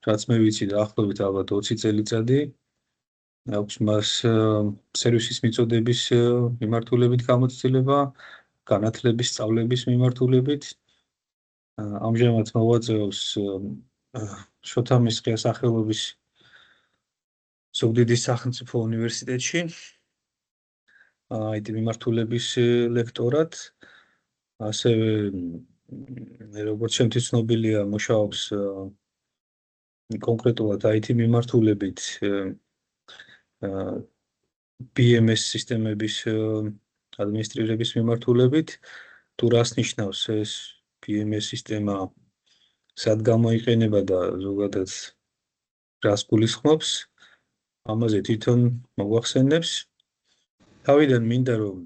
რაც მე ვიცი დაახლოებით ალბათ 20 წელიწადი აქვს მას სერვისის მიწოდების მიმართულებით გამოცდილება, განათლების სწავლების მიმართულებით. ამჟამად მოვაწეობს შოთა მესხიას სახელობის ზუგდიდის სახელმწიფო უნივერსიტეტში. IT მიმართულების ლექტორად, ასევე როგორც შემთხვევით ცნობილია, მუშაობს კონკრეტულად IT მიმართულებით BMS სისტემების ადმინისტრირების მიმართულებით. თუ რას ნიშნავს ეს BMS სისტემა, სად გამოიყენება და ზოგადად რას გულისხმობს, ამაზე თვითონ მოგვახსენებს. თავიდან მინდა რომ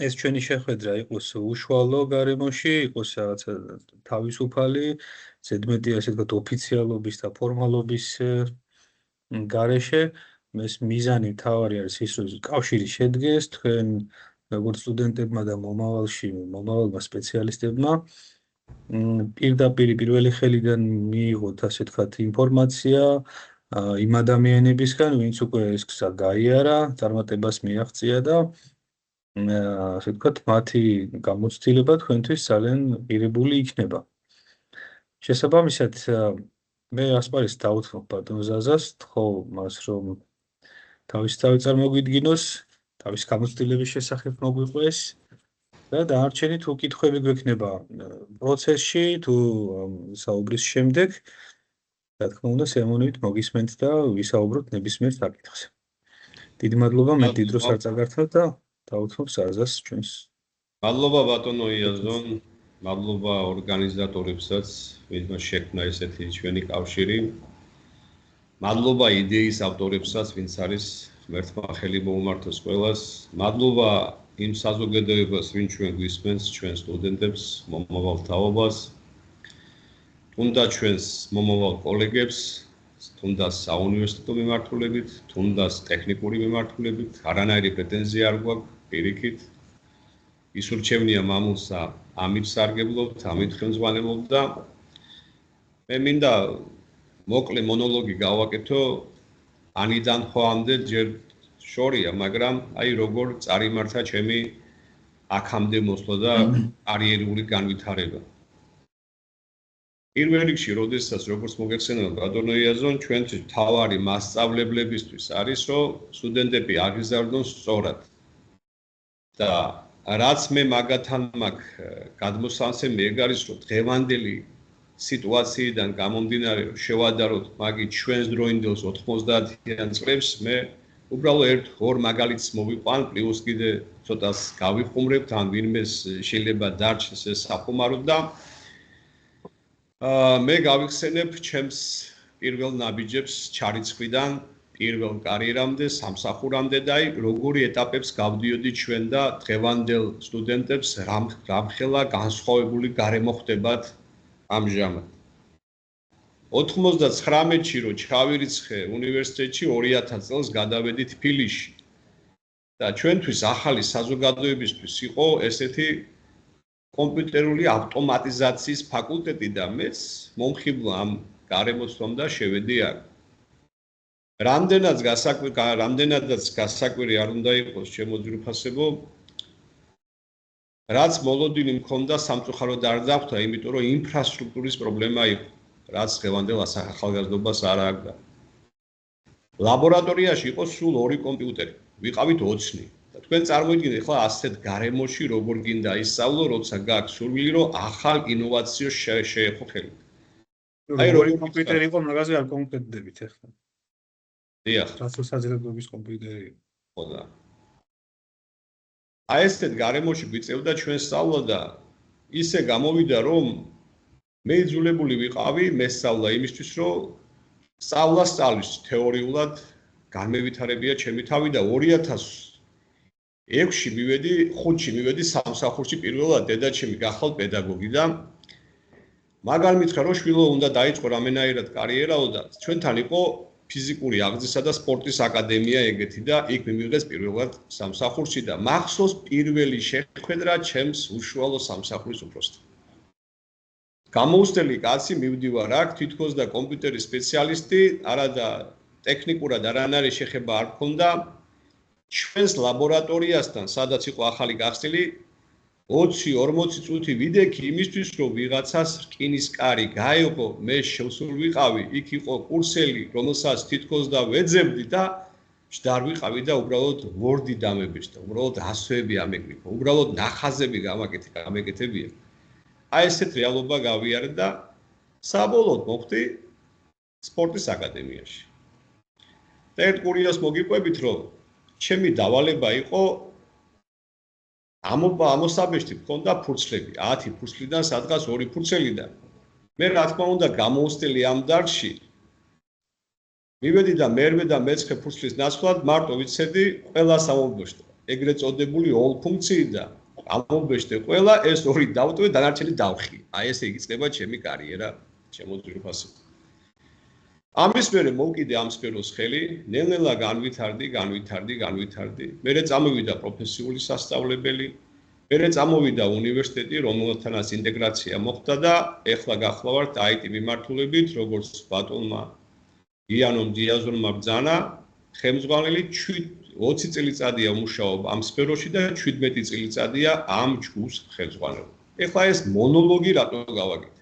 ეს ჩვენი შეხვედრა იყოს უშუალო გარემოში, იყოს რაღაცა თავისუფალი, ზედმეტი ასე ვთქვათ ოფიციალობის და ფორმალობის გარეშე. ეს მიზანი მთავარი არის ის, რომ კავშირი შედგეს თქვენ როგორც სტუდენტებმა და მომავალმა სპეციალისტებმა პირდაპირ პირველი ხელიდან მიიღოთ ასე ვთქვათ ინფორმაცია იმ ადამიანებისგან, ვინც უკვე ეს გზა გაიარა, წარმატებას მიაღწია და ასე ვთქვათ, მათი გამოცდილება თქვენთვის ძალიან ღირებული იქნება. შესაბამისად, მე ასპარეზს დავუთმობ ბატონ ზაზას, თხოვ მას რომ თავისთავად წარმოგვიდგინოს, თავის გამოცდილების შესახებ მოგვიყვეს და დანარჩენი თუ კითხვები გვექნება პროცესში, თუ საუბრის შემდეგ, რა თქმა უნდა, სიამოვნებით მოგისმენთ და ვისაუბროთ ნებისმიერ საკითხზე. დიდი მადლობა, მე დიდ დროს არ წაგართმევ და დავუთმობ ზაზას ჩვენს. მადლობა ბატონო იაზონ, მადლობა ორგანიზატორებსაც, ვინც შექმნა ესეთი ჩვენი კავშირი. მადლობა იდეის ავტორებსაც, ვინც არის ღმერთმა ხელი მოუმართოს ყველას. მადლობა იმ საზოგადოებას, ვინც ჩვენ გვისმენს, ჩვენ სტუდენტებს, მომავალ თაობას, თუნდაც ჩვენს მომავალ კოლეგებს, თუნდაც საუნივერსიტეტო მიმართულებით, თუნდაც ტექნიკური მიმართულებით, არანაირი პრეტენზია არ გვაქვს, პირიქით. ის ურჩევნია მამულსა, ამით სარგებლობთ, ამით ხელმძღვანელობთ და მე მინდა მოკლე მონოლოგი გავაკეთო ანიდან ხვამდე ჯერ შორია, მაგრამ აი როგორ წარიმართა ჩემი აქამდე მოსვლა და კარიერული განვითარება. პირველ რიგში, როდესაც როგორც მოგეხსენება ბატონო იაზონ, ჩვენთვის მთავარი მასწავლებლებისთვის არის, რომ სტუდენტები აღიზარდონ სწორად. და რაც მე მაგათან მაქვს გადმოსავსემი ეგ არის, რომ დღევანდელი სიტუაციიდან გამომდინარე შევადაროთ მაგით ჩვენს დროინდელს 90-იან წლებს, მე უბრალოდ ერთ-ორ მაგალითს მოვიყვან, პლუს კიდე ცოტას გავიხუმრებთ, ან ვინმეს შეიძლება დარჩეს ეს საფუმარო და მე გავიხსენებ ჩემს პირველ ნაბიჯებს ჩარიცხვიდან პირველ კარიერამდე, სამსახურამდე და აი როგორი ეტაპებს გავდიოდი ჩვენ და დღევანდელ სტუდენტებს რამხელა განსხვავებული გარემო ხდებათ ამჟამად. 99-ში რო ჩავირიცხე უნივერსიტეტში 2000 წელს გადავედი თბილისში. და ჩვენთვის ახალი საზოგადოებისთვის იყო ესეთი კომპიუტერული ავტომატიზაციის ფაკულტეტი და მეც მომხიბლა ამ გარემოსვამ და შევედი აქ. რამდენადაც გასაკვირი არ უნდა იყოს ჩემო ძვირფასებო, რაც მოლოდინი მქონდა სამწუხაროდ არ დავხვდა, იმიტომ რომ ინფრასტრუქტურის პრობლემა იყო, რაც დღევანდელ ახალგაზრდობას არ აქვს. ლაბორატორიაში იყო სულ 2 კომპიუტერი, ვიყავით 20-ნი. და თქვენ წარმოიდგინეთ ახლა ასეთ გარემოში როგორ გინდა ისწავლო, როცა გაქვს სურვილი, რომ ახალ ინოვაციას შეეხო ხელი. აი როგორი კომპიუტერი იყო, მაგაზე არ კონკრეტდებით ახლა. დიახ. რასოსაძრებლობის კომპიუტერი იყო. ხო და. აი ესეთ გარემოში გვიწევდა ჩვენ სწავლა და ისე გამოვიდა, რომ მე იძულებული ვიყავი მესწავლა იმისთვის, რომ სწავლას სწავლის თეორიულად განმევითარებია ჩემი თავი და 2006-ში მივედი, 5-ში მივედი სამსახურში პირველად დედაჩემი გახალ პედაგოგი და მაგალ მითხრა რომ შვილო უნდა დაიწყო რამენაირად კარიერაო და ჩვენთან იყო ფიზიკური აღზრდისა და სპორტის აკადემია ეგეთი და იქ მივიღეს პირველად სამსახურში და მახსოვს პირველი შეხვედრა ჩემს უშუალო სამსახურის უფროსთან. გამოუცდელი კაცი მივდივარ აქ თითქოს და კომპიუტერის სპეციალისტი, არადა ტექნიკურად არანაირი შეხება არ მქონდა ჩვენს ლაბორატორიასთან, სადაც იყო ახალი გახსნილი 20-40 წუთი ვიდექი იმისთვის, რომ ვიღაცას რკინის კარი გაეღო, მე შევსულ ვიყავი, იქ იყო კურსელი, რომელსაც თითქოს და ვეძებდი და ჯდარ ვიყავი და უბრალოდ ვორდი დამებიშ და უბრალოდ ასოები ამეკრიფო, უბრალოდ ნახაზები გამეკეთებია. აი ესეთ რეალობა გავიარე და საბოლოოდ მოხდი სპორტის აკადემიაში. და ერთ კურიოზს მოგიყვებით, რომ ჩემი დავალება იყო ამოსაბეჭდი მქონდა ფურცლები, 10 ფურცლიდან სადღაც 2 ფურცელიდან. მე რა თქმა უნდა გამოუცდელი ამ დარგში მივედი და მერვე და მეცხრე ფურცლის ნაცვლად მარტო ვიცედი ყველას ამობეჭდა. ეგრეთ წოდებული all ფუნქციიდან ამობეჭდე ყველა, ეს 2 დავტოვე, დანარჩენი დავხი. აი ესე იგიწყება ჩემი კარიერა, ჩემო ძვირფასი. ამის მერე მოვკიდე ამ სფეროს ხელი, ნელ-ნელა განვითარდი. მერე წამოვიდა პროფესიული სასწავლებელი, მერე წამოვიდა უნივერსიტეტი, რომელთანაც ინტეგრაცია მოხდა და ეხლა გახლავართ IT მიმართულებით, როგორც ბატონმა იანომ დიაზონმა ბრძანა, ხელმძღვანელი 20 წელიწადია მუშაობ ამ სფეროში და 17 წელიწადია ამ ჯგუფს ხელმძღვანელობ. ეხლა ეს მონოლოგი რატო გავაკეთე?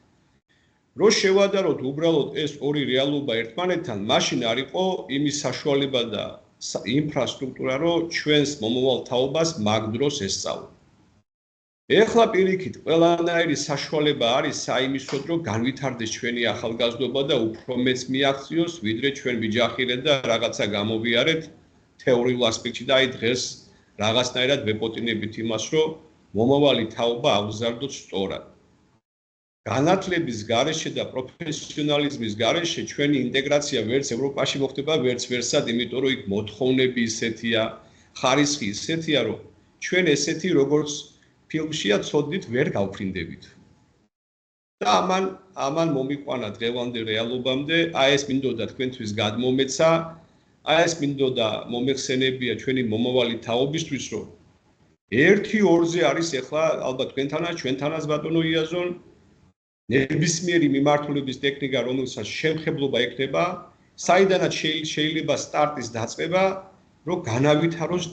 რო შევადაროთ უბრალოდ ეს ორი რეალობა ერთმანეთთან, მაშინ არ იყო იმის საშუალება და ინფრასტრუქტურა, რომ ჩვენს მომავალ თაობას მაგ დროს ესწავლო. ეხლა პირიქით, ყველანაირი საშუალება არის საიმისოდ, რომ განვითარდეს ჩვენი ახალგაზრდობა და უფრო მეც მიაღწიოს, ვიდრე ჩვენ ვიჯახირეთ და რაღაცა გამოვიარეთ თეორიულ ასპექტში და აი დღეს რაღაცნაირად ვეპოტინებით იმას, რომ მომავალი თაობა აღზარდოთ სწორად. განათლების გარეშე და პროფესიონალიზმის გარეშე ჩვენი ინტეგრაცია ვერც ევროპაში მოხდება, ვერც ვერსად, იმიტომ რომ იქ მოთხოვნები ისეთია, ხარისხი ისეთია, რომ ჩვენ ესეთი როგორც ფილმშია ცოდნით ვერ გავფრინდებით. და ამან მომიყვანა დღევანდელ რეალობამდე, აი ეს მინდოდა თქვენთვის გადმომეცა, აი ეს მინდოდა მომეხსენებია ჩვენი მომავალი თაობისთვის, რომ 1-2-ზე არის ეხლა ალბათ თქვენთანაც, ჩვენთანაც ბატონო იაზონ ნებისმიერი მიმართულების ტექნიკა, რომელსაც შემხებლობა ექნება, საიდანაც შეიძლება სტარტის დაწყება, რომ განავითაროს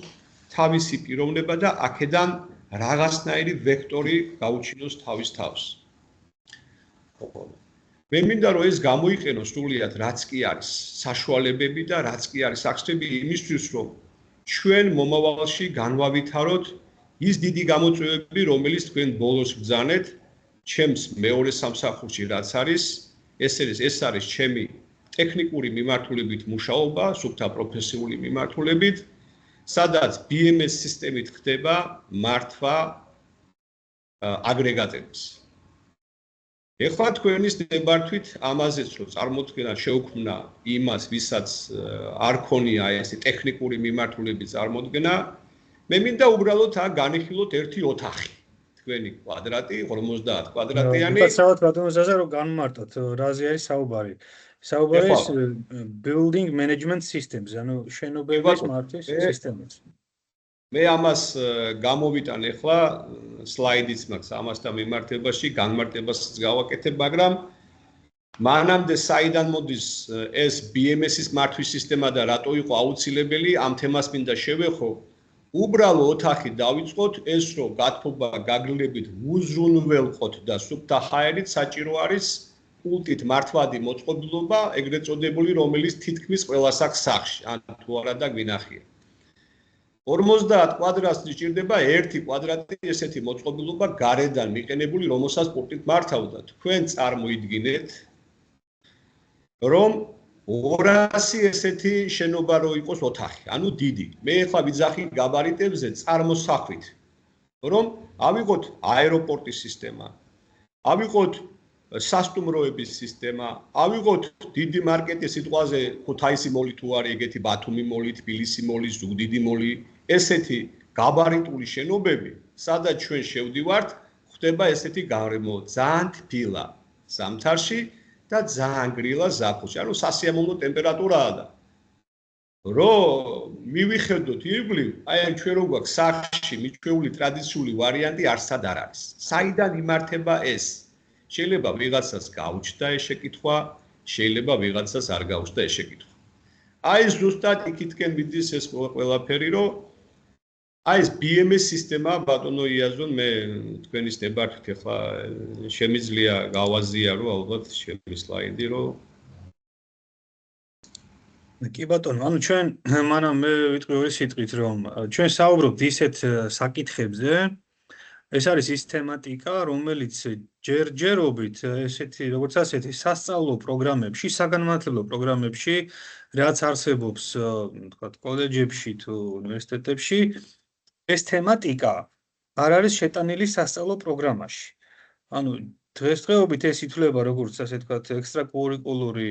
თავისი პიროვნება და აქედან რაღაცნაირი ვექტორი გაუჩინოს თავის თავს. მე მინდა რომ ეს გამოიყენოს სრულიად რაც კი არის საშუალებები და რაც კი არის აქცები იმისთვის, რომ ჩვენ მომავალში განვავითაროთ ის დიდი გამოწვევები, რომელიც თქვენ ბოლოს ბრძანეთ, ჩემს მეორე სამსახურში რაც არის, ეს არის ჩემი ტექნიკური მიმართულებით მუშაობა, სუფთა პროფესიული მიმართულებით, სადაც BMS სისტემით ხდება მართვა აგრეგატების. ეხლა თქვენის ნებართვით ამაზეც რომ წარმოქმნა შეუქმნა იმას, ვისაც არ ქონია ეს ტექნიკური მიმართულების წარმოქმნა, მე მინდა უბრალოდ განიხილოთ ერთი ოთახი. თქვენი კვადრატი 50 კვადრატიანი. უბრალოდ ბატონო ზაზა რომ განმარტოთ, რაზე არის საუბარი. საუბარი არის building management systems, ანუ შენობების მართვის სისტემას. მე ამას გამოვიტან ახლა სლაიდიც მაქვს ამასთან მიმართებაში, განმარტებასაც გავაკეთებ, მაგრამ მანამდე საიდან მოდის ეს BMS-ის მართვის სისტემა და რატო იყო აუცილებელი, ამ თემას მინდა შევეხო. უბრალო ოთახი დავიწყოთ, ეს რომ გათბობა გაგლილებით ვუზრუნველყოთ და სუფთა ჰაერით საჭირო არის პულტით მართვადი მოწყობილობა, ეგრეთ წოდებული, რომელიც თითქმის ყველას აქვს სახლში, ან თუ არა და გვინახია. 50 კვადრატს სჭირდება 1 კვადრატი ესეთი მოწყობილობა გარედან მიყენებული, რომელსაც პულტით მართავდა. თქვენ წარმოიდგინეთ, რომ 200 ესეთი შენობა რო იყოს ოთახი, ანუ დიდი. მე ახლა ვიძახი გაბარიტებზე წარმოსახვით, რომ ავიღოთ აეროპორტის სისტემა, ავიღოთ სასტუმროების სისტემა, ავიღოთ დიდი მარკეტი სიტყვაზე ქუთაისი მოლი თუ არის, ეგეთი ბათუმი მოლი, თბილისი მოლი, ზუგდიდი მოლი, ესეთი გაბარიტული შენობები, სადაც ჩვენ შევდივართ, ხდება ესეთი გარემო ძალიან თბილა ზამთარში და ძალიან გრილა ზაფხულში, ანუ სასიამოვნო ტემპერატურაა და რომ მივიხედოთ ირგვლივ, აი ამ ჩვენ რო გვაქვს სახლში მიჩვეული ტრადიციული ვარიანტი არსად არ არის. საიდან იმართება ეს? შეიძლება ვიღაცას გაუჩნდა ეს შეკითხვა, შეიძლება ვიღაცას არ გაუჩნდა ეს შეკითხვა. აი ზუსტად იქითკენ მიდის ეს ყველაფერი, რომ აი ეს BMS სისტემა ბატონო იაზონ მე თქვენი ნებართვით ახლა შემიძლია გავაზიარო ალბათ ჩემი სლაიდი რომ კი ბატონო, ანუ ჩვენ მანამ მე ვიტყვი ორი სიტყვით რომ ჩვენ საუბრობთ ისეთ საკითხებზე, ეს არის ის თემატიკა, რომელიც ჯერჯერობით ესეთი როგორც ასეთი სასწავლო პროგრამებში, საგანმანათლებლო პროგრამებში, რაც არსებობს თქვათ კოლეჯებში თუ უნივერსიტეტებში, ეს თემატიკა არ არის შეტანილი სასწავლო პროგრამაში. ანუ დღესდღეობით ეს ითვლება როგორც ასე თქვათ ექსტრაკურიკულური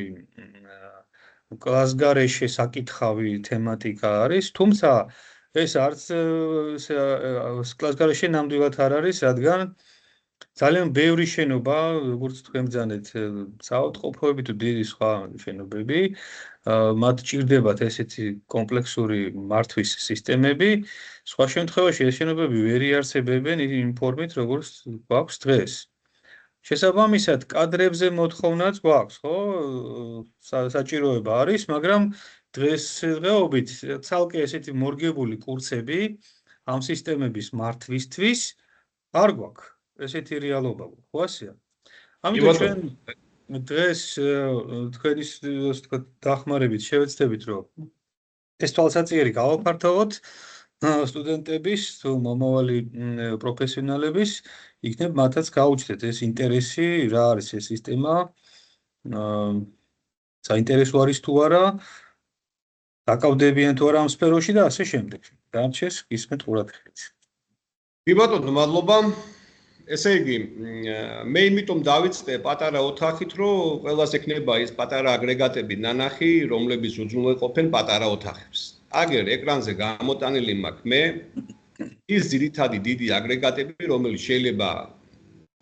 კლასგარეშე საკითხავი თემატიკა არის, თუმცა ეს არც კლასგარეშე ნამდვილად არ არის, რადგან ძალიან ბევრი შენობა, როგორც თქვენ ბრძანეთ, საავადმყოფოები თუ დიდი სხვა შენობები, მათ ჭირდებათ ესეთი კომპლექსური მართვის სისტემები, სხვა შემთხვევაში ეს შენობები ვერ იარსებებენ იმ ფორმით, როგორც გვაქვს დღეს. შესაბამისად, კადრებზე მოთხოვნაც გვაქვს, ხო? საჭიროება არის, მაგრამ დღესდღეობით ცალკე ესეთი მორგებული კურსები ამ სისტემების მართვისთვის არ გვაქვს. ესეთი რეალობა გვაქვს, ხო ასეა? ამიტომ ჩვენ დღეს თქვენი დახმარებით შევეცდებით, რომ ეს თვალსაჩინო გავაფართოვოთ სტუდენტების თუ მომავალი პროფესიონალების, იქნებ მათაც გაუჩნდეთ ეს ინტერესი, რა არის ეს სისტემა, საინტერესო არის თუ არა, დაკავდებიან თუ არა ამ სფეროში და ასე შემდეგ. დარჩეს გისმენთ ყურადღებით. კი ბატონო, მადლობა. ესე იგი, მე იმიტომ დავიწყე პატარა ოთახით, რომ ყველას ექნება ის პატარა აგრეგატები ნანახი, რომლებიც უზრუნველყოფენ პატარა ოთახებს. აგერ ეკრანზე გამოტანილი მაქვს მე ის ძირითადი დიდი აგრეგატები, რომელიც შეიძლება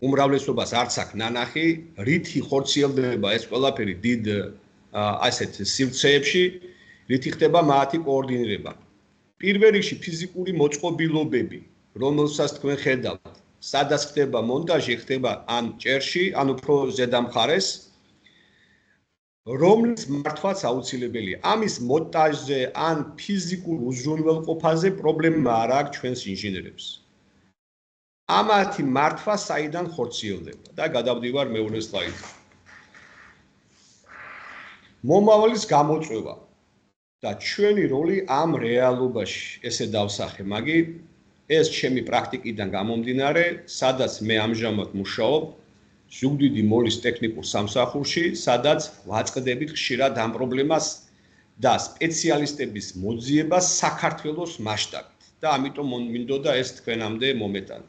უმრავლესობას არც აქვს ნანახი, რითი ხორციელდება ეს ყველაფერი დიდ ასეთ სივრცეებში, რითი ხდება მათი კოორდინირება. პირველ რიგში ფიზიკური მოწყობილობები, რომელსაც თქვენ ხედავთ, სადაც ხდება მონტაჟი, ხდება ან ჭერში, ან უფრო ზედა მხარეს, რომლის მართვაც აუცილებელია. ამის მონტაჟზე ან ფიზიკურ უზრუნველყოფაზე პრობლემა არ აქვს ჩვენს ინჟინერებს. ამათი მართვა საიდან ხორციელდება და გადავდივარ მეორე სლაიდზე. მომავლის გამოწვევა და ჩვენი როლი ამ რეალობაში, ესე დავსახე, მაგი ეს ჩემი პრაქტიკიდან გამომდინარე, სადაც მე ამჟამად მუშაობ ზუგდიდი მოლის ტექნიკურ სამსახურში, სადაც ვაწყდებით ხშირად ამ პრობლემას და სპეციალისტების მოძიებას საქართველოს მასშტაბით და ამიტომ მინდოდა ეს თქვენამდე მომეტანა.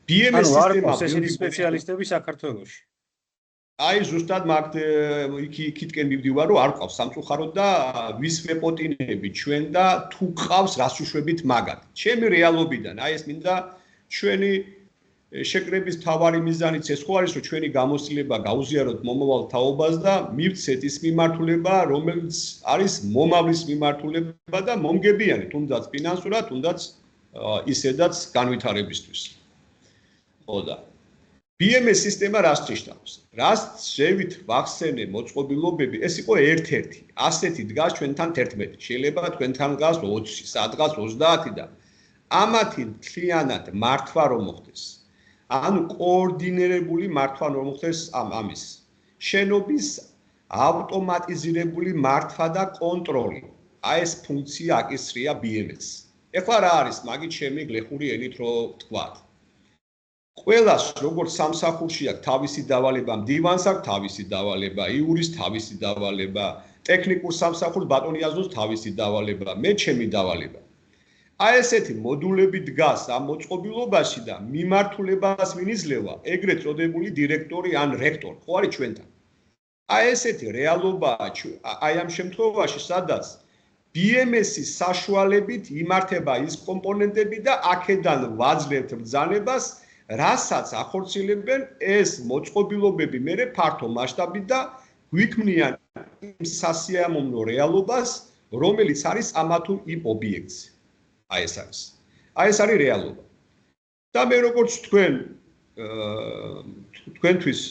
BMS სისტემა ესეთი სპეციალისტები საქართველოში. აი ზუსტად მაგ იქითკენ მივდივარ, რომ არ ყავს სამწუხაროდ და ვის ვეპოტინები ჩვენ და თუ ყავს რას უშვებით მაგად. ჩემი რეალობიდან, აი ეს მინდა ჩვენი შეკრების თავარი მიზანიც ეს ხო არის, რომ ჩვენი გამოცდილება გაუზიაროთ მომავალ თაობას და მივცეთ ის მიმართულება, რომელიც არის მომავლის მიმართულება და მომგებიანი, თუნდაც ფინანსურად, თუნდაც ისედაც განვითარებისთვის. ხო და BMS სისტემა რას ნიშნავს? რას შევით ვახსენე მოწყობილობები, ეს იყო ერთ-ერთი. ასეთი დგას ჩვენთან 11. შეიძლება თქვენთან დგას 20, სად დგას 30 და ამათი მთლიანად მართვა რომ მოხდეს. ანუ კოორდინირებული მართვა რომ მოხდეს ამის. შენობის ავტომატიზირებული მართვა და კონტროლი. აი ეს ფუნქცია აკისრია BMS. ეხლა რა არის მაგით ჩემი გლეხური ენით რო ვთქვათ? ყველას როგორც სამსახურში აქვს თავისი დავალება, მდივანს აქვს თავისი დავალება, იურის თავისი დავალება, ტექნიკურ სამსახურს ბატონიაზოს თავისი დავალება, მე ჩემი დავალება. აი ესეთი მოდულები დგას ამ მოწყობილობაში და მიმართულებას ვინ იძლევა, ეგრეთ წოდებული დირექტორი ან რექტორი, ხო არის ჩვენთან. აი ესეთი რეალობაა აი ამ შემთხვევაში, სადაც BMS-ის საშუალებით იმართება ის კომპონენტები და აქედან ვაძლევთ ბრძანებას, რასაც ახორციელებენ ეს მოწყობილობები მერე ფართო მასშტაბით და გვიქმნიან იმ სასიამოვნო რეალობას, რომელიც არის ამა თუ იმ ობიექტზე. აი ეს არის რეალობა. და მე როგორც თქვენ თქვენთვის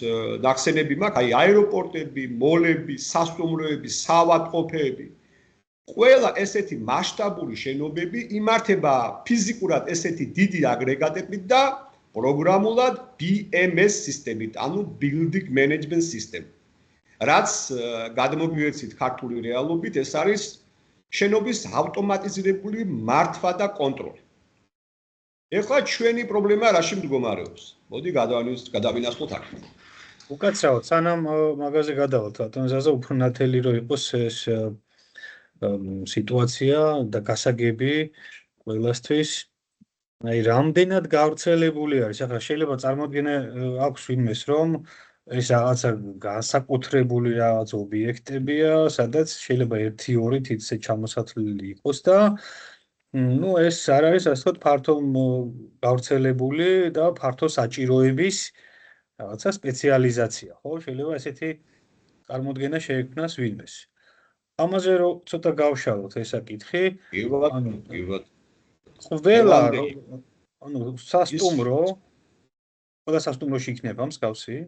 ნახსენები მაქვს, აი აეროპორტები, მოლები, სასტუმროები, საავადმყოფოები. ყველა ესეთი მასშტაბური შენობები იმართება ფიზიკურად ესეთი დიდი აგრეგატებით და პროგრამულად BMS სისტემით, ანუ Building Management System. რაც გადმოგვიერთით ქართული რეალობით, ეს არის შენობის ავტომატიზირებული მართვა და კონტროლი. ეხლა ჩვენი პრობლემა რაში მდგომარეობს? მოდი გადავინახოთ აქ. უკაცრავად, სანამ მაგაზე გადავალთ, ბატონ ზაზა, უფრო ნათელი რომ იყოს ეს სიტუაცია და გასაგები ყველასთვის. აი, რამდენად გავრცელებული არის? ახლა შეიძლება წარმოდგენა აქვს ვინმეს, რომ ეს რაღაცა განსაკუთრებული რაღაც ობიექტებია, სადაც შეიძლება 1-2 თითზე ჩამოსათვლილი იყოს და ну ეს არ არის ასე ვთქვათ ფართო გავრცელებული და ფართო საჭიროების რაღაცა სპეციალიზაცია, ხო? შეიძლება ესეთი წარმოდგენა შეექმნას ვინმეს. ამაზე რომ ცოტა გავშალოთ ეს საკითხი, ყველა ანუ სასტუმრო, ყველა სასტუმროში იქნება მსგავსი,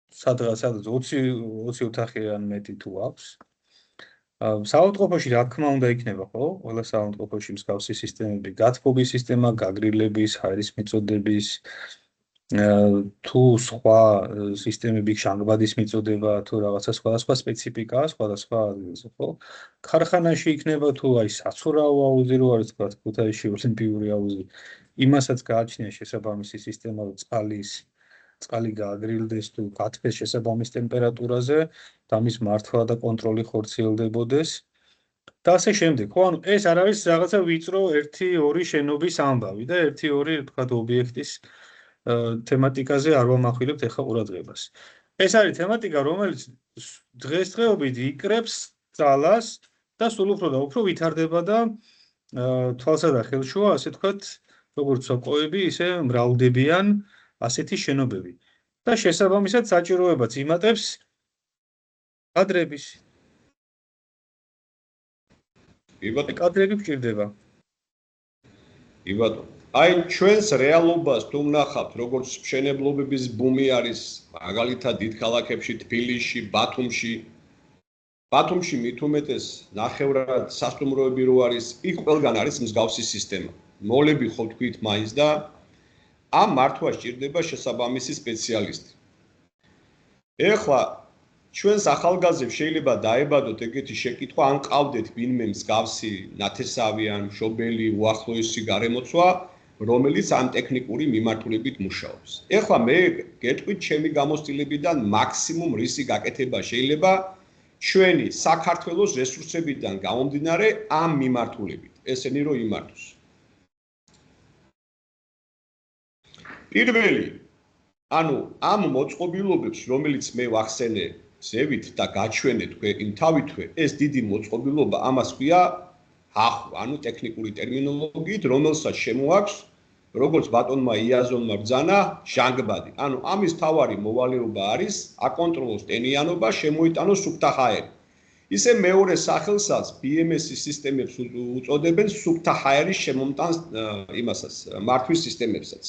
სადღაც 20 ოთახი ან მეტი თუ აქვს. საავადმყოფოში რა თქმა უნდა იქნება, ხო? ყველა საავადმყოფოში მსგავსი სისტემები, გათბობის სისტემა, გაგრილების, ჰაერის მიწოდების, თუ სხვა სისტემები, ჟანგბადის მიწოდება, თუ რაღაცა სხვადასხვა სპეციფიკაა, სხვადასხვა ადგილზე, ხო? ქარხანაში იქნება თუ აი საცურაო აუზი რო არის, თქვა ქუთაისში ოლიმპიური აუზი, იმასაც გააჩნია შესაბამისი სისტემა, რომ წყალი გააგრილდეს თუ გათბეს შესაბამის ტემპერატურაზე და მის მართვა და კონტროლი ხორციელდებოდეს და ასე შემდეგ. ხო, ანუ ეს არ არის რაღაცა ვიწრო 1-2 შენობის ამბავი და 1-2 თქვა ობიექტის თემატიკაზე არ ვამახვილებთ ეხა ყურადღებას. ეს არის თემატიკა, რომელიც დღესდღეობით იკრებს ძალას და სულ უფრო და უფრო ვითარდება და თვალსა და ხელშუა, ასე თქვათ, როგორც სოკოები, ისე მრავლდებიან ასეთი შენობები. და შესაბამისად საჭიროებაც იმატებს კადრების. კადრები გჭირდება. იბატონო. აი ჩვენს რეალობას თუ ვნახავთ, როგორც მშენებლობების ბუმი არის, მაგალითად დიდ ქალაქებში, თბილისში, ბათუმში. ბათუმში მით უმეტეს ნახევრად სასტუმროები რო არის, იქ ყველგან არის მსგავსი სისტემა. მოლები ხო თქვით მაინც და ამ მართვას ჭირდება შესაბამისი სპეციალისტი. ეხლა ჩვენს ახალგაზრდებს შეიძლება დაებადოთ ეგეთი შეკითხვა, ან ყავდეთ ვინმე მსგავსი ნათესავი ან მშობელი, უახლოესი გარემოცვა, რომელიც ამ ტექნიკური მიმართულებით მუშაობს. ეხლა მე გეტყვით ჩემი გამოცდილებიდან მაქსიმუმ რისი გაკეთება შეიძლება ჩვენი საქართველოს რესურსებიდან გამომდინარე ამ მიმართულებით. ესენი რო იმართოს. პირველი, ანუ ამ მოწყობილობებს, რომელიც მე ვახსენე ზევით და გაჩვენე თქვენ თავითვე, ეს დიდი მოწყობილობა ამას ქვია ახვა, ანუ ტექნიკური ტერმინოლოგიით, რომელსაც შემოაქვს როგორც ბატონმა იაზონმა ბრძანა ჟანგბადი. ანუ ამის თავარი მოვალეობა არის აკონტროლოს ტენიანობა, შემოიტანოს სუფთა ჰაერი. ისე მეორე სახელსაც BMS სისტემებს უწოდებენ სუფთა ჰაერის შემომტანს იმასაც მართვის სისტემებსაც.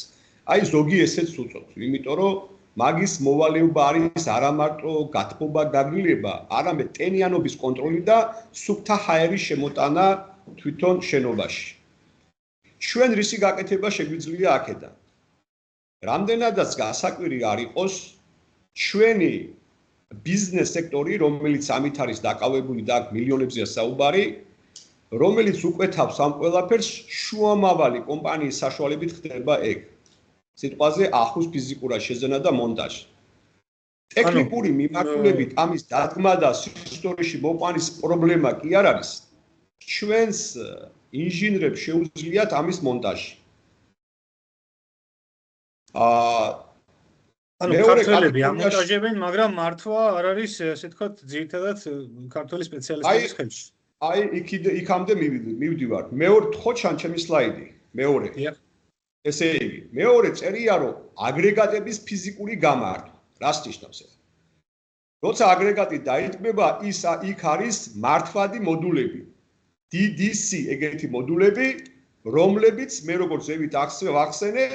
აი ზოგი ესეც უწოდებს, იმიტომ რომ მაგის მოვალეობა არის არა მარტო გათბობა, გაგრილება, არამედ ტენიანობის კონტროლი და სუფთა ჰაერის შემოტანა თვითონ შენობაში. ჩვენ რისი გაკეთება შეგვიძლია აქედან. რამდენადაც გასაკვირი არ იყოს, ჩვენი ბიზნეს სექტორი, რომელიც ამით არის დაკავებული და აქ მილიონებზეა საუბარი, რომელიც უკვეთავს ამ ყველაფერს, შუამავალი კომპანიის საშუალებით ხდება ეგ. სიტყვაზე ახუს ფიზიკურად შეზენა და მონტაჟი. ტექნიკური მიმართულებით ამის დადგმა და ისტორიაში მოყვანის პრობლემა კი არ არის. ჩვენს ინჟინრებს შეუძლიათ ამის მონტაჟი. ანუ ქართველები ამონტაჟებენ, მაგრამ მართვა არ არის, ასე ვთქვათ, ძირითადად ქართველი სპეციალისტების ხელში. აი, იქამდე მივდივარ. მეორე თხოჩან ჩემი სლაიდი, მეორე. ესე იგი, მეორე წერია, რომ აგრეგატების ფიზიკური გამართვა. რას ნიშნავს ეს? როცა აგრეგატი დაიტბება, იქ არის მართვადი მოდულები. DDC ეგეთი მოდულები, რომლებიც მე როგორც ზევით ახსენე,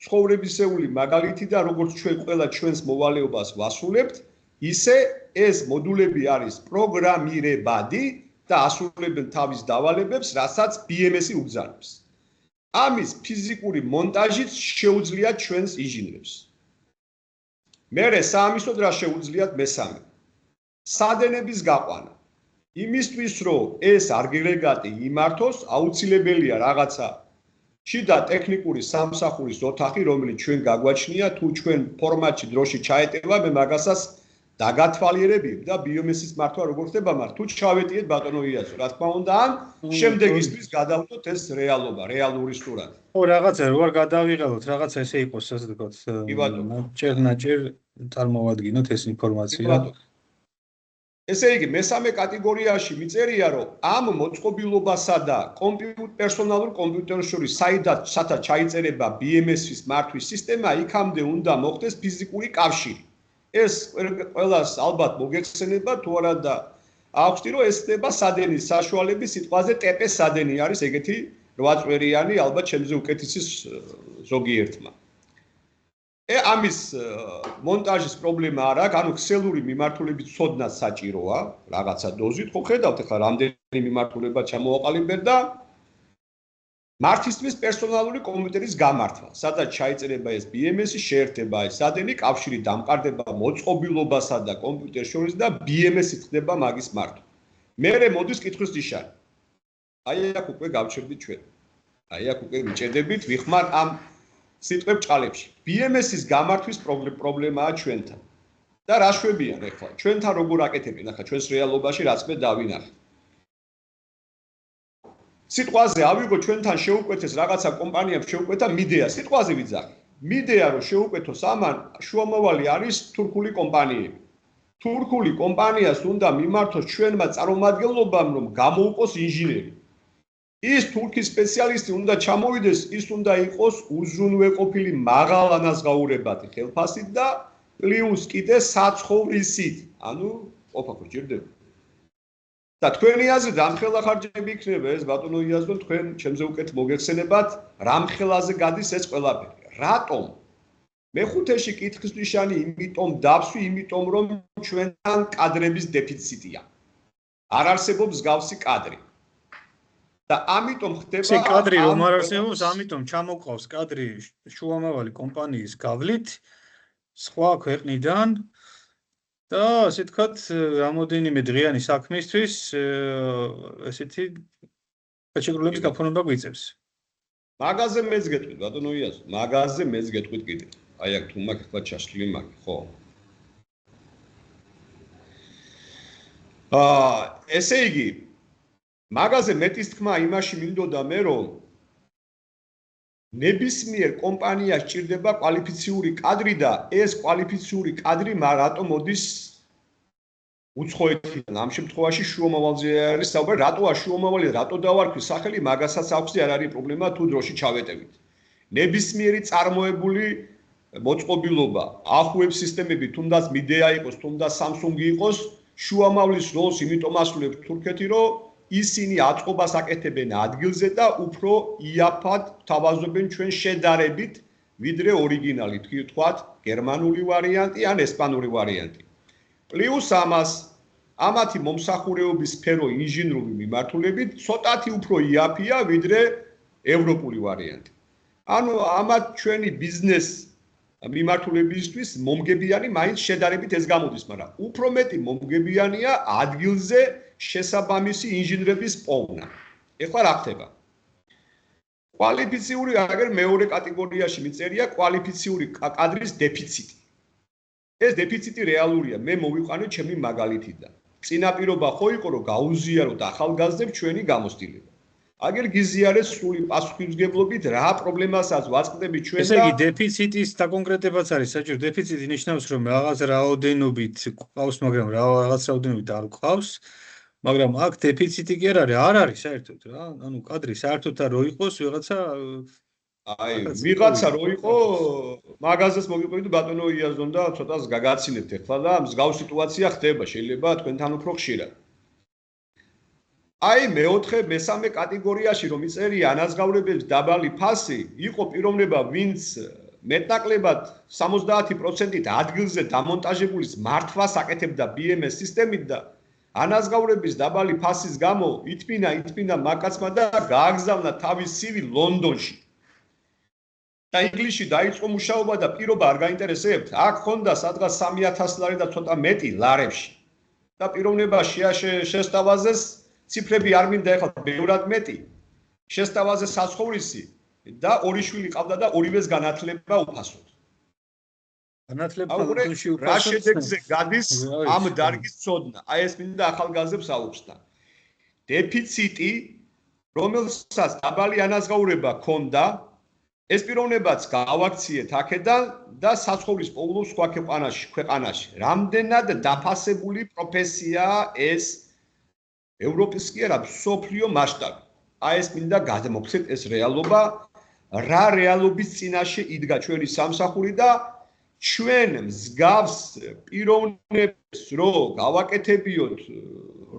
ცხოვრებისეული მაგალითი და როგორც ჩვენ ყველა ჩვენს მოვალეობას ვასრულებთ, ისე ეს მოდულები არის პროგრამირებადი და ასრულებენ თავის დავალებებს, რასაც BMS-ი უბრძანებს. ამის ფიზიკური მონტაჟიც შეუძლიათ ჩვენს ინჟინერებს. მერე საამისოდ რა შეუძლიათ მესამე. სადენების გაყვანა. იმისთვის რომ ეს აგრეგატი იმართოს, აუცილებელია რაღაცა შიდა ტექნიკური სამსახურის ოთახი, რომელიც ჩვენ გაგვაჩნია, თუ ჩვენ ფორმატში დროში ჩაეტევა, მე მაგასაც დაგათვალიერებიებ და BMS-ის მართვა როგორ ხდება, მაგრამ თუ ჩავეტიეთ ბატონო იაზო, რა თქმა უნდა, ან შემდეგისთვის გადავდოთ ეს რეალობა, რეალური სურათი. ხო, რაღაცა რო არ გადავიღალოთ, რაღაცა ესე იყოს, ასე ვთქვათ, ნაჭერ წარმოვადგინოთ ეს ინფორმაცია. ესე იგი, მესამე კატეგორიაში მიწერია, რომ ამ მოწყობილობასა და პერსონალურ კომპიუტერს შორის საიდანაც ჩაიწერება BMS-ის მართვის სისტემა, იქამდე უნდა მოხდეს ფიზიკური კავშირი. ეს ყველას ალბათ მოგეხსენება, თუ არა და აღვსტი, რომ ეს ხდება სადენის საშუალების სიტყვაზე TP სადენი არის ეგეთი 8 წვერიანი, ალბათ ჩემზე უკეთესი ზოგიერთმა. ამის მონტაჟის პრობლემა არ აქვს, ანუ ქსელური მიმართულებით ცოდნაც საჭიროა, რაღაცა დოზით, ხო ხედავთ ახლა რამდენი მიმართულება ჩამოვაყალიბეთ და მართისთვის პერსონალური კომპიუტერის გამართვა, სადაც ჩაიწერება ეს BMS-ი, შეერთება ეს სადენი, კავშირი დამყარდება მოწყობილობასა და კომპიუტერს შორის და BMS-ით ხდება მაგის მართვა. მერე მოდის კითხვის ნიშანი. აი აქ უკვე გავჩერდით ჩვენ. აი აქ უკვე მიჭედებით, ვიხმარ ამ სიტყვებ ჭალებში. BMS-ის გამართვის პრობლემაა ჩვენთან. და რა შვებიან ახლა? ჩვენთან როგორ აკეთებენ ახლა ჩვენს რეალობაში რაც მე დავინახე. სიტყვაზე ავიღო ჩვენთან შეუკვეთეს რაღაცა კომპანიამ შეუკვეთა მიდეა. სიტყვაზე ვიძახი. მიდეა რომ შეუკვეთოს ამან შუამავალი არის თურქული კომპანიები. თურქული კომპანიას უნდა მიმართოს ჩვენმა წარმომადგენლობამ რომ გამოუყოს ინჟინერი. ის თურქის სპეციალისტი უნდა ჩამოვიდეს, ის უნდა იყოს უზრუნველყოფილი მაღალანაზღაურებადი ხელფასით და პლუს კიდე საცხოვრისით. ანუ ყოფა გჭირდება. და თქვენი აზრით რამხელა ხარჯები იქნება ეს ბატონო იაზო, თქვენ ჩემზე უკეთ მოგეხსენებათ, რამხელაზე გადის ეს ყველაფერი. რატომ? მეხუთეში კითხვის ნიშანი იმიტომ დავსვი, იმიტომ რომ ჩვენთან კადრების დეფიციტია. არ არსებობს მსგავსი კადრი. და ამიტომ ხდება ეს კადრი რომ არ არსებობს, ამიტომ ჩამოყავს კადრი შუამავალი კომპანიის გავლით სხვა ქვეყნიდან და ასე ვთქვათ, რამოდენიმე დღიანი საქმისთვის ესეთი შეჭრილების გაფორმება გვიწევს. მაგაზე მეც გეტყვით ბატონო იაზო, მაგაზე მეც გეტყვით კიდე. აი აქ თუ მაგ ახლა ჩაშლილი მაგი, ხო? ესე იგი მაგაზე მეტის თქმა იმაში მინდოდა მე რომ ნებისმიერ კომპანიას ჭირდება კვალიფიციური კადრი და ეს კვალიფიციური კადრი რატომ მოდის უცხოეთიდან ამ შემთხვევაში შუამავალზე არის საუბარი რატოა შუამავალი რატო დავარქვი სახელი მაგასაც აქვს არ არის პრობლემა თუ დროში ჩავეტევით ნებისმიერი წარმოებული მოწყობილობა ახუებ სისტემები თუნდაც მიდეა იყოს თუნდაც სამსუნგი იყოს შუამავლის როლს იმიტომ ასრულებს თურქეთი რომ ისინი აწყობას აკეთებენ ადგილზე და უფრო იაფად თავაზობენ ჩვენ შედარებით ვიდრე ორიგინალი თქვათ გერმანული ვარიანტი ან ესპანური ვარიანტი. პლუს ამას ამათი მომსახურეობის სფერო ინჟინერული მიმართულებით ცოტათი უფრო იაფია ვიდრე ევროპული ვარიანტი. ანუ ამათ ჩვენი ბიზნეს მიმართულებისთვის მომგებიანი მაინც შედარებით ეს გამოდის, მაგრამ უფრო მეტი მომგებიანია ადგილზე შესაბამისი ინჟინერების პოვნა. ეხლა რა ხდება? კვალიფიციური აგერ მეორე კატეგორიაში მიწერია კვალიფიციური კადრის დეფიციტი. ეს დეფიციტი რეალურია. მე მოვიყვანე ჩემი მაგალითიდან. წინაპირობა ხო იყო რომ გაუზიაროთ ახალგაზრდებს ჩვენი გამოცდილება. აგერ გიზიარეს სრული პასუხისმგებლობით რა პრობლემასაც ვაწყდებით ჩვენ და ესე იგი დეფიციტის დაკონკრეტებაც არის საჭირო. დეფიციტი ნიშნავს რომ რაღაც რაოდენობით ყავს, მაგრამ რაღაც რაოდენობით არ ყავს. მაგრამ აქ დეფიციტი კი არ არის საერთოდ რა. ანუ კადრი საერთოდ არ როიყოს ვიღაცა აი ვიღაცა როიყო მაგაზეს მოგიყვებით ბატონო იაზონ და ცოტას გაგაცინებთ ახლა და მსგავს სიტუაცია ხდება შეიძლება თქვენთან უფრო ხშირად. აი მესამე კატეგორიაში რომ იწერია ანაზღაურებების დაბალი ფასი იყო პიროვნება ვინც მეტნაკლებად 70%-ით ადგილზე დამონტაჟებული მართვას აკეთებდა BMS სისტემით და ანაზღაურების დაბალი ფასის გამო ითმინა მაკაცმა და გააგზავნა თავის CV ლონდონში. და ინგლისში დაიწყო მუშაობა და პირობა არ გაინტერესებთ. აქ ჰქონდა სადღაც 3000 ლარი და ცოტა მეტი ლარებში. და პიროვნება შესთავაზეს, ციფრები არ მინდა ეხლა ბევრად მეტი. შესთავაზეს საცხოვრისი და ორი შვილი ყავდა და ორივეს განათლება უფასოდ. განათლება ლონდონში უფასოდ. რა შედეგზე გადის ამ დარგის ცოდნა? აი ეს მინდა ახალგაზრდებს აუხსნა. დეფიციტი, რომელსაც დაბალი ანაზღაურება ჰქონდა, ეს პიროვნებაც გავაქციეთ აქედან და საცხოვრის პოულობს სხვა ქვეყანაში. რამდენად დაფასებული პროფესიაა ეს ევროპის კი არა, მსოფლიო მასშტაბი. აი ეს მინდა გადმოგცეთ ეს რეალობა, რა რეალობის წინაშე იდგა ჩვენი სამსახური და ჩვენ მსგავს პიროვნებს რო გავაკეთებიოთ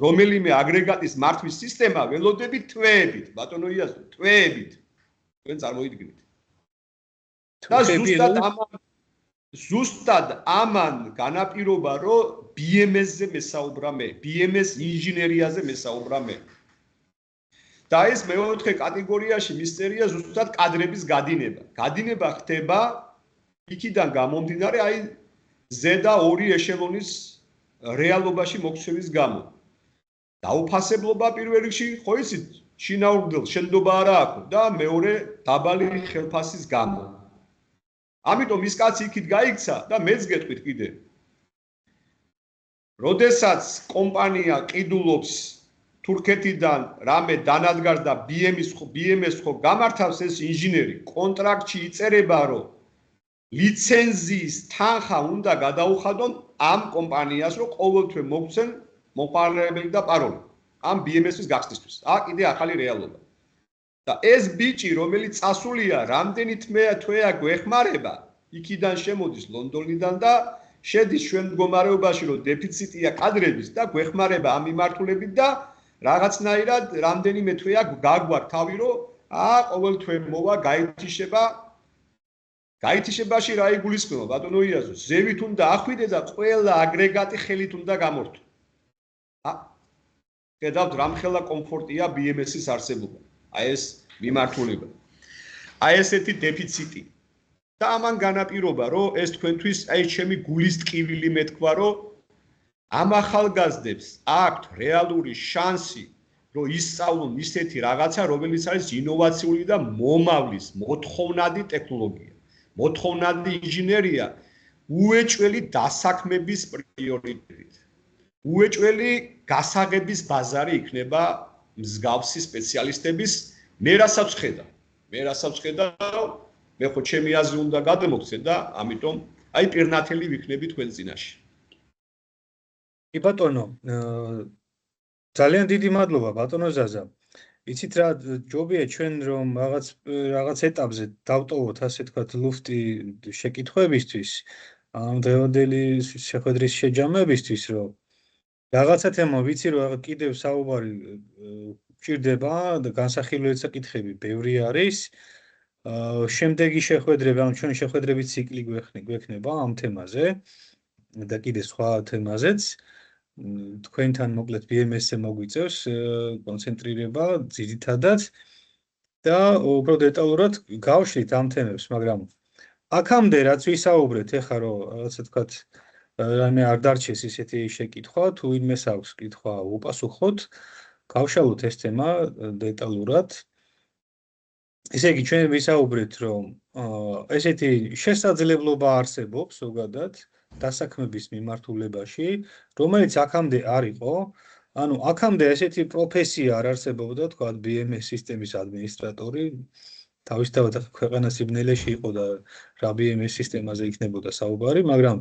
რომელიმე აგრეგატის მართვის სისტემა, ველოდებით თვეებით, ბატონო იაზო, თვეებით. თქვენ წარმოიდგინეთ. და ზუსტად ამან განაპირობა, რომ BMS-ზე მესაუბრა მე, BMS ინჟინერიაზე მესაუბრა მე. და ეს მეოთხე კატეგორიაში მისწერია ზუსტად კადრების გადინება. გადინება ხდება იქიდან გამომდინარე, აი ზედა ორი ეშელონის რეალობაში მოქცევის გამო. დაუფასებლობა პირველ რიგში, ხო იცით, შინაურგდელ შენდობა არა აქვს და მეორე დაბალი ხელფასის გამო. ამიტომ ის კაცი იქით გაიქცა და მეც გეტყვით კიდე. როდესაც კომპანია ყიდულობს თურქეთიდან რამე დანადგარს და BMS ხო გამართავს ეს ინჟინერი, კონტრაქტში იწერება, რომ ლიცენზიის თანხა უნდა გადაუხადონ ამ კომპანიას, რომ ყოველთვე მოგცენ მოყარებელი და პაროლი ამ BMS-ის გახსნისთვის. კიდე ახალი რეალობა. და ეს ბიჭი, რომელიც წასულია, რამდენი თვეა გვეხმარება, იქიდან შემოდის ლონდონიდან და შედის ჩვენ მდგომარეობაში, რომ დეფიციტია კადრების და გვეხმარება ამ მიმართულებით და რაღაცნაირად რამდენიმე თვეა გაგვაქვს თავი, რომ ყოველთვე მოვა გაითიშება. გაითიშებაში რა იგულისხმება, ბატონო იაზო, ზევით უნდა ახვიდე და ყველა აგრეგატი ხელით უნდა გამორთო. ხედავთ რამხელა კომფორტია BMS-ის არსებობა. აი ეს მიმართულება. აი ესეთი დეფიციტი. და ამან განაპირობა, რომ ეს თქვენთვის აი ჩემი გულის ტკივილი მეთქვა, რომ ამ ახალგაზრდებს აქვთ რეალური შანსი, რომ ისწავლონ ისეთი რაღაცა, რომელიც არის ინოვაციური და მომავლის მოთხოვნადი ტექნოლოგია. მოთხოვნადი ინჟინერია უეჭველი დასაქმების პრიორიტეტით. უეჭველი გასაღების ბაზარი იქნება მსგავსი სპეციალისტების. მე რასაც ხედავ, მე ხო ჩემი აზრი უნდა გადმოგცე და ამიტომ აი პირნათელი ვიქნები თქვენ წინაშე. კი ბატონო, ძალიან დიდი მადლობა ბატონო ზაზა. იცით რა ჯობია ჩვენ რომ რაღაც ეტაპზე დავტოვოთ ასე თქვათ ლუფტი შეკითხვებისთვის, ამ დღევანდელი შეხვედრის შეჯამებისთვის, რომ რაღაცა თემა ვიცი რომ კიდევ საუბარი გჭირდება და განსახილველი საკითხები ბევრი არის. შემდეგი შეხვედრები, ან ჩვენი შეხვედრების ციკლი გვექნება ამ თემაზე და კიდე სხვა თემაზეც. თქვენთან მოკლედ BMS-ზე მოგვიწევს კონცენტრირება ძირითადად და უფრო დეტალურად გავშლით ამ თემებს, მაგრამ აქამდე რაც ვისაუბრეთ, ეხლა რომ რაღაცა თქვათ რამე არ დარჩეს ისეთი შეკითხვა, თუ ვინმეს აქვს კითხვა უპასუხოთ, გავშალოთ ეს თემა დეტალურად. ესე იგი, ჩვენ ვისაუბრეთ, რომ ესეთი შესაძლებლობა არსებობს ზოგადად დასაქმების მიმართულებაში, რომელიც აქამდე არ იყო, ანუ აქამდე ესეთი პროფესია არ არსებობდა, თქვა BMS სისტემის ადმინისტრატორი, თავისთავად ქვეყანას იბნელეში იყო და რა BMS სისტემაზე იქნებოდა საუბარი, მაგრამ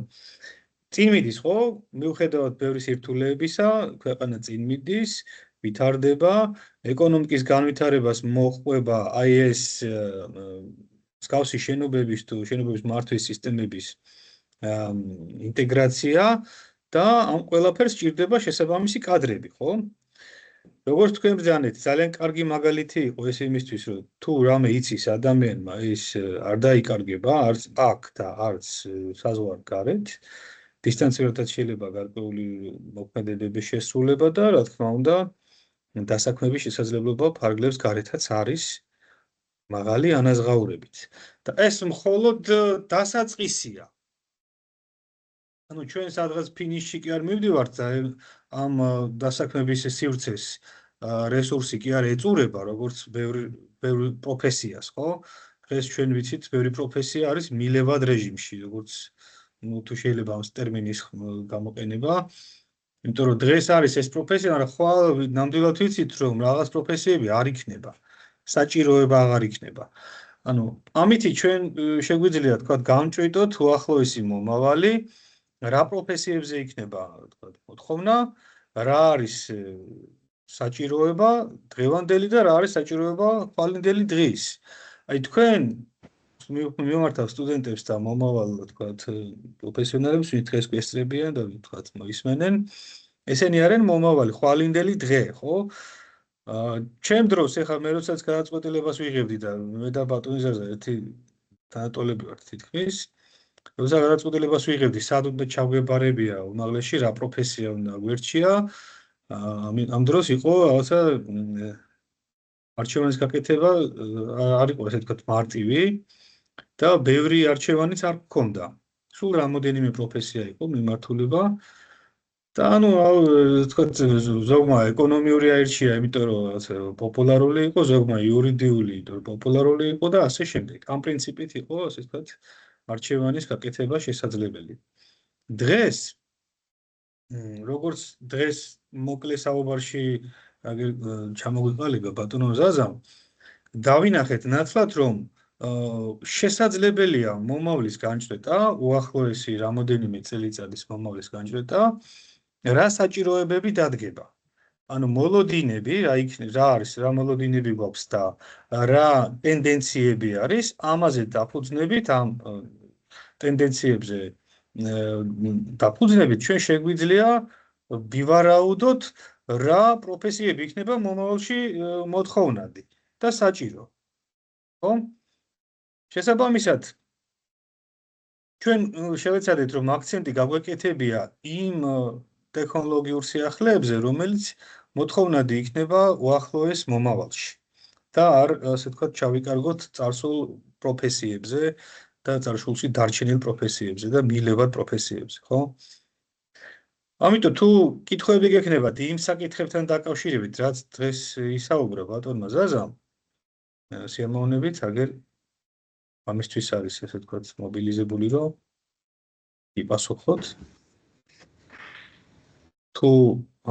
წინ მიდის, ხო? მიუხედავად ბევრი სირთულეებისა, ქვეყანა წინ მიდის, ვითარდება, ეკონომიკის განვითარებას მოჰყვება აი ეს მსგავსი შენობების თუ შენობების მართვის სისტემების ინტეგრაცია და ამ ყველაფერს სჭირდება შესაბამისი კადრები, ხო? როგორც თქვენ ბრძანეთ, ძალიან კარგი მაგალითი იყო ეს იმისთვის, რომ თუ რამე იცის ადამიანმა ის არ დაიკარგება, არც აქ და არც საზღვარ გარეთ, დისტანციურადაც შეიძლება გარკვეული მოქმედებების შესრულება და რა თქმა უნდა, დასაქმების შესაძლებლობა ფარგლებს გარეთაც არის მაღალი ანაზღაურებით. და ეს მხოლოდ დასაწყისია. ანუ ჩვენ სადღაც ფინიშში კი არ მივდივართ ამ დასაქმების სივრცეს რესურსი კი არ ეწურება როგორც ბევრი პროფესიას, ხო? დღეს ჩვენ ვიცით, ბევრი პროფესია არის მილევად რეჟიმში, როგორც თუ შეიძლება ამ ტერმინის გამოყენება. იმიტომ რომ დღეს არის ეს პროფესია, მაგრამ ხვალ ნამდვილად ვიცით, რომ რაღაც პროფესიები არ იქნება. საჭიროება აღარ იქნება. ანუ ამითი ჩვენ შეგვიძლია თქვა გამჭვიდოთ უახლოესი მომავალი რა პროფესიებზე იქნება თქვა მოთხოვნა, რა არის საჭიროება დღევანდელი და რა არის საჭიროება ხვალინდელი დღის. აი თქვენ მიმართავ სტუდენტებს და მომავალ თქვა პროფესიონალებს, ვინც დღეს გვესწრებიან და თქვა მოისმენენ, ესენი არიან მომავალი ხვალინდელი დღე, ხო? ჩემ დროს ეხლა მე როდესაც გადაწყვეტილებას ვიღებდი და მე და ბატონი ზარზა ერთი თანატოლები ვართ თითქმის. როცა გადაწყვეტილებას ვიღებდი, სად უნდა ჩავგებარებია უმაღლესში, რა პროფესია უნდა გვერდჩია, ამ დროს იყო რაღაცა არჩევანის გაკეთება არ იყო ესე ვთქვათ მარტივი და ბევრი არჩევანიც არ გქონდა. სულ რამოდენიმე პროფესია იყო მიმართულება და ანუ ვთქვათ ზოგმა ეკონომიური აირჩია, იმიტომ რომ რაღაცა პოპულარული იყო, ზოგმა იურიდიული, იმიტომ რომ პოპულარული იყო და ასე შემდეგ. ამ პრინციპით იყო ასე ვთქვათ არჩევანის გაკეთება შესაძლებელი. დღეს როგორც დღეს მოკლე საუბარში ჩამოგვიყალიბა ბატონო ზაზამ, დავინახეთ ნაცვლად, რომ შესაძლებელია მომავლის განჭრეტა, უახლოესი რამოდენიმე წელიწადის მომავლის განჭრეტა, რა საჭიროებები დადგება. ანუ მოლოდინები, რა არის, რა მოლოდინები გვაქვს და რა ტენდენციები არის, ამაზე დაფუძნებით ამ ტენდენციებზე დაფუძნებით ჩვენ შეგვიძლია ვივარაუდოთ რა პროფესიები იქნება მომავალში მოთხოვნადი და საჭირო. ხო? შესაბამისად ჩვენ შევეცადეთ რომ აქცენტი გაგვეკეთებია იმ ტექნოლოგიურ სიახლეებზე, რომელიც მოთხოვნადი იქნება უახლოეს მომავალში. და არ ასე ვთქვათ ჩავიკარგოთ წარსულ პროფესიებზე და წარსულში დარჩენილ პროფესიებზე და მილევად პროფესიებზე, ხო? ამიტომ თუ კითხვები გექნებათ იმ საკითხებთან დაკავშირებით, რაც დღეს ისაუბრა ბატონმა ზაზამ, სიამოვნებით, აგერ ამისთვის არის ესე ვთქვათ მობილიზებული, რომ იპასუხოთ. თუ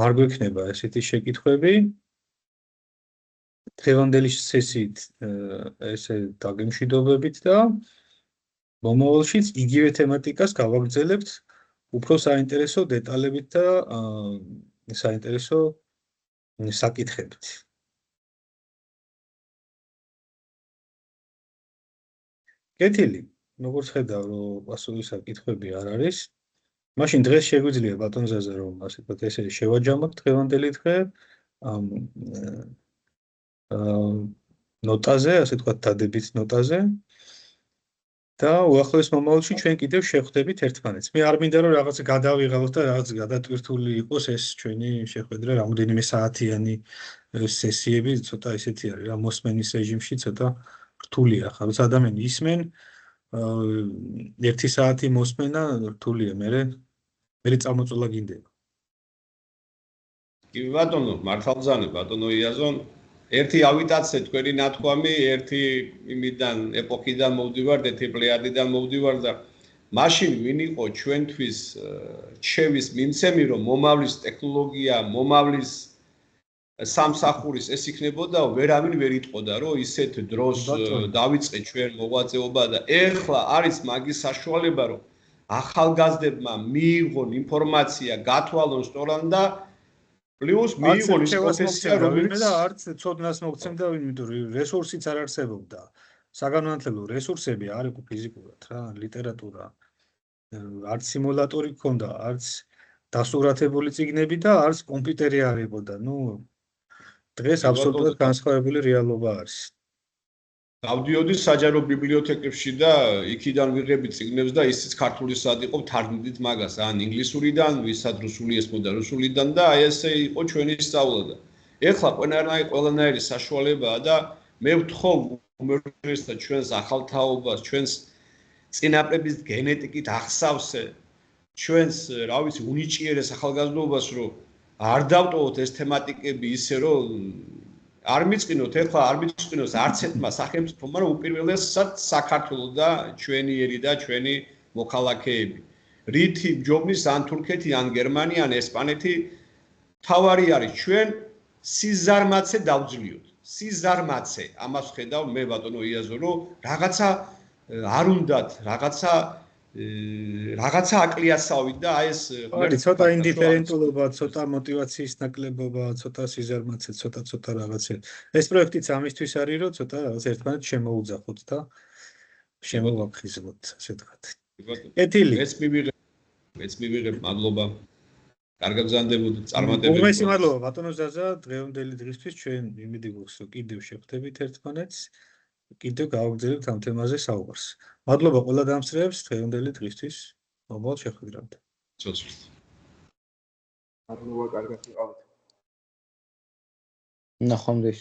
არ გვექნება ესეთი შეკითხვები, დღევანდელი სესიით ესე დაგემშვიდობებით და მომავალშიც იგივე თემატიკას გავაგრძელებთ უფრო საინტერესო დეტალებით და საინტერესო საკითხებით. კეთილი, როგორც ხედავ, რომ პასუხი საკითხები არ არის. მაშინ დღეს შეგვიძლია ბატონ ზაზა რომ ასე ვთქვათ ესე შევაჯამოთ დღევანდელი დღე ამ ნოტაზე, ასე ვთქვათ დადებით ნოტაზე და უახლოეს მომავალში ჩვენ კიდევ შევხვდებით ერთმანეთს. მე არ მინდა რომ რაღაც გადავიღალოთ და რაღაც გადატვირთული იყოს ეს ჩვენი შეხვედრა, რამოდენიმე საათიანი სესიები, ცოტა ესეთი არის რა მოსმენის რეჟიმში ცოტა რთულია. ხა როცა ადამიანი ისმენ 1 საათი მოსმენა რთულია, მე წამოწოლა გინდება. კი ბატონო, მართალბრძანე ბატონო იაზონ, ერთი ავიტაცე თქვენი ნათქვამი, ერთი იმიდან ეპოქიდან მოვდივარ, ერთი პლეიადიდან მოვდივარ და მაშინ ვინ იყო ჩვენთვის რჩევის მიმცემი, რომ მომავლის ტექნოლოგია, მომავლის სამსახურის ეს იქნებოდა, ვერავინ ვერ იტყოდა, რომ ისეთ დროს დავიწყე ჩვენ მოღვაწეობა და ეხლა არის მაგის საშუალება, რომ ახალგაზრდებმა მიიღონ ინფორმაცია, გათვალონ სწორად და პლუს მიიღონ ის პროფესია, რომელიც და არც ცოდნას მოგცემდა, იმიტომ რომ რესურსიც არ არსებობდა. საგანმანათლებლო რესურსები არ იყო ფიზიკურად რა, ლიტერატურა, არც სიმულატორი გქონდა, არც დასურათებული წიგნები და არც კომპიუტერი არ იყოდა. დღეს აბსოლუტურად განსხვავებული რეალობა არის. დავდიოდი საჯარო ბიბლიოთეკებში და იქიდან ვიღებდი წიგნებს და ისიც ქართულისად იყო თარგმნით მაგას, ან ინგლისურიდან, ვისაც რუსული ესმოდა რუსულიდან და აი ესე იყო ჩვენი სწავლა და ეხლა ყველანაირი საშუალებაა და მე ვთხოვ უმერხეს და ჩვენს ახალთაობას, ჩვენს წინაპრების გენეტიკით ახსავსე, ჩვენს, რა ვიცი, უნიჭიერეს ახალგაზრდობას, რომ არ დავტოვოთ ეს თემატიკები ისე, რომ არ მიწყინოთ, ეხლა არ მიწყინოს არც ერთმა სახელმწიფომ, მაგრამ უპირველესად საქართველოს და ჩვენიერი და ჩვენი მოქალაქეები. რითი ჯობნის ან თურქეთი, ან გერმანია, ან ესპანეთი თავარი არის ჩვენ სიზარმაცე დავძლიოთ. სიზარმაცე, ამას ხედავ მე ბატონო იაზო, რომ რაღაცა არ უნდათ, რაღაცა აკლიასავით და აი ეს არის ცოტა ინდიფერენტულობა, ცოტა мотиваციის ნაკლებობა, ცოტა სიზარმაცე, ცოტა რაღაცა. ეს პროექტიც ამისთვის არის, რომ ცოტა რაღაც ერთმანეთს შემოუძახოთ და შემოვაფხიზლოთ, ასე ვთქვათ. კეთილი. მეც მივიღებ, მადლობა. კარგად გზანდებოდეთ, წარმატებები. უმეტესი მადლობა ბატონო ზაზა, დღევანდელი დღისთვის ჩვენ იმედი გვაქვს, რომ კიდევ შევხვდებით ერთმანეთს, კიდევ გავაგრძელებთ ამ თემაზე საუბარს. მადლობა ყველა დამსწრეებს დღევანდელი დღისთვის. მომავალ შეხვედრამდე. ცოცხლით. მადლობა, კარგად ვიყავით. ნახვამდის.